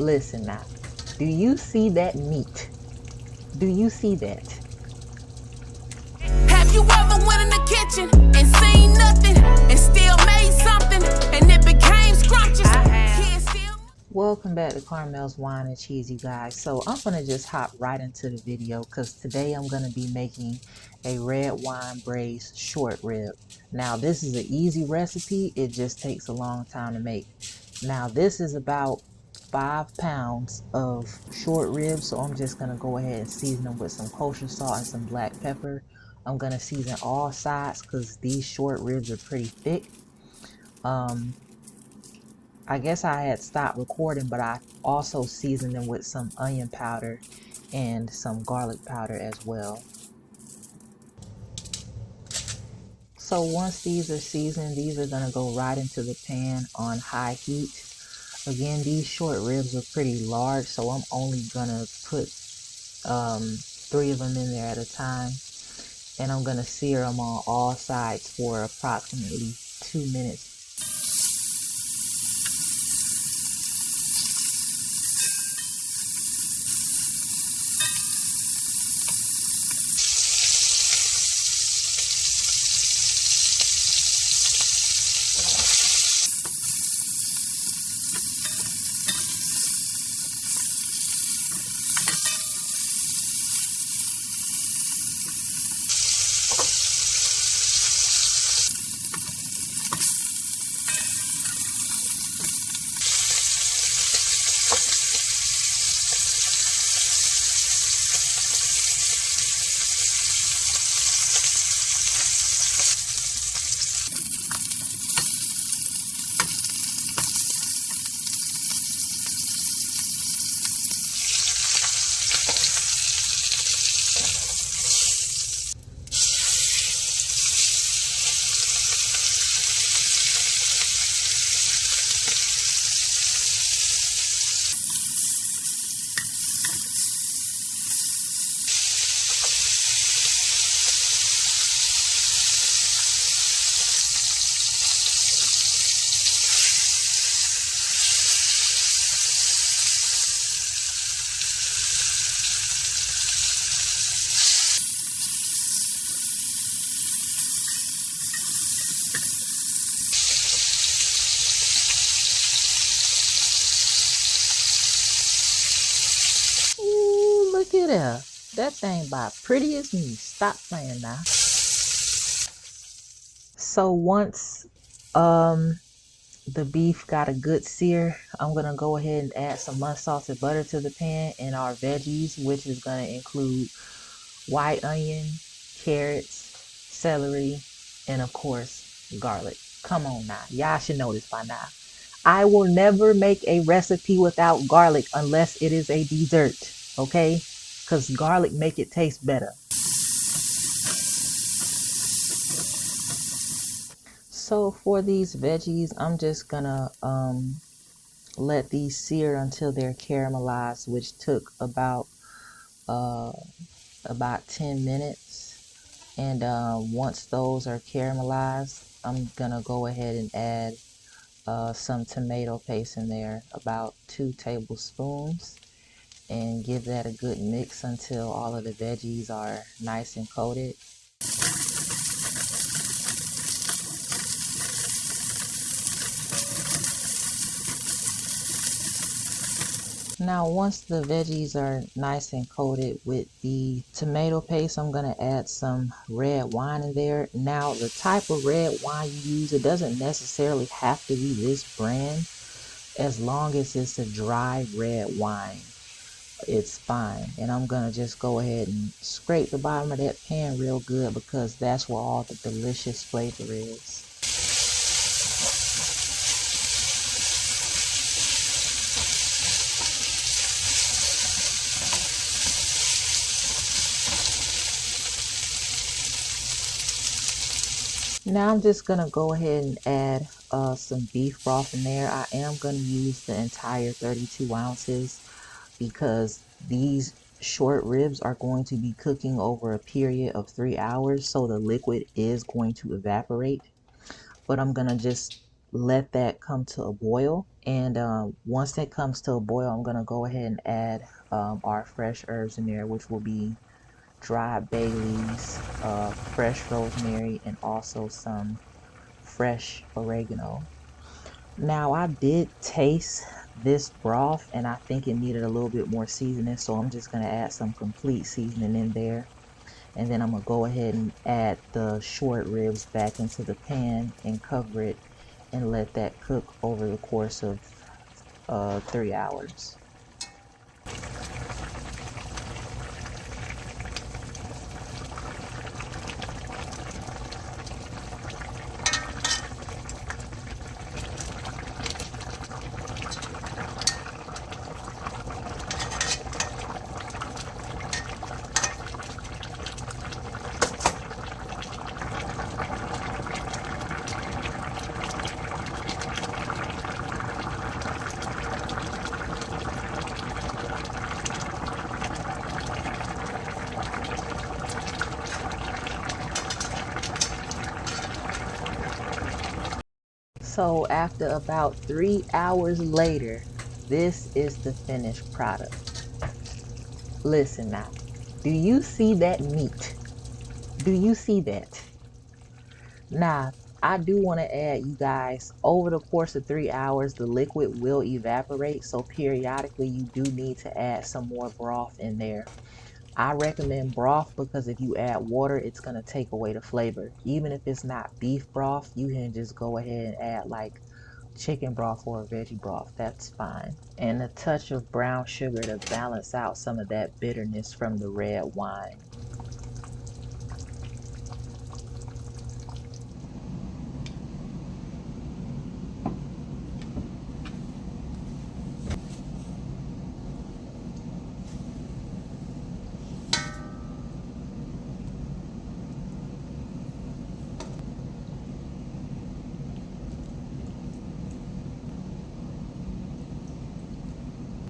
Listen now. Do you see that meat? Do you see that? Have you ever went in the kitchen and seen nothing and still made something and it became scrumptious? Welcome back to Carmel's Wine and Cheese, you guys. So I'm going to just hop right into the video because today I'm going to be making a red wine braised short rib. Now this is an easy recipe. It just takes a long time to make. Now this is about 5 pounds of short ribs. So I'm just going to go ahead and season them with some kosher salt and some black pepper. I'm going to season all sides because these short ribs are pretty thick. I guess I had stopped recording, but I also seasoned them with some onion powder and some garlic powder as well. So once these are seasoned, these are going to go right into the pan on high heat. Again, these short ribs are pretty large, so I'm only going to put 3 of them in there at a time. And I'm going to sear them on all sides for approximately 2 minutes. Look at her. That thing about pretty as me. Stop playing now. So once the beef got a good sear, I'm gonna go ahead and add some unsalted butter to the pan and our veggies, which is gonna include white onion, carrots, celery, and of course garlic. Come on now, y'all should know this by now. I will never make a recipe without garlic unless it is a dessert, okay? Because garlic make it taste better. So for these veggies, I'm just gonna let these sear until they're caramelized, which took about 10 minutes. And once those are caramelized, I'm gonna go ahead and add some tomato paste in there, about 2 tablespoons, and give that a good mix until all of the veggies are nice and coated. Now once the veggies are nice and coated with the tomato paste, I'm going to add some red wine in there. Now the type of red wine you use, it doesn't necessarily have to be this brand. As long as it's a dry red wine, it's fine. And I'm going to just go ahead and scrape the bottom of that pan real good because that's where all the delicious flavor is. Now I'm just going to go ahead and add some beef broth in there. I am going to use the entire 32 ounces because these short ribs are going to be cooking over a period of 3 hours. So the liquid is going to evaporate. But I'm going to just let that come to a boil. And once that comes to a boil, I'm going to go ahead and add our fresh herbs in there, which will be dried bay leaves, fresh rosemary, and also some fresh oregano. Now, I did taste this broth and I think it needed a little bit more seasoning, so I'm just going to add some complete seasoning in there. And then I'm going to go ahead and add the short ribs back into the pan and cover it and let that cook over the course of 3 hours. So after about 3 hours later, this is the finished product. Listen now, do you see that meat? Do you see that? Now, I do want to add, you guys, over the course of 3 hours, the liquid will evaporate. So periodically, you do need to add some more broth in there. I recommend broth because if you add water, it's going to take away the flavor. Even if it's not beef broth, you can just go ahead and add like chicken broth or veggie broth. That's fine. And a touch of brown sugar to balance out some of that bitterness from the red wine.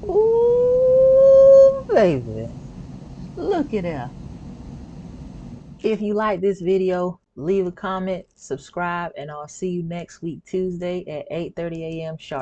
Ooh, baby. Look at that. If you like this video, leave a comment, subscribe, and I'll see you next week, Tuesday at 8:30 a.m. sharp.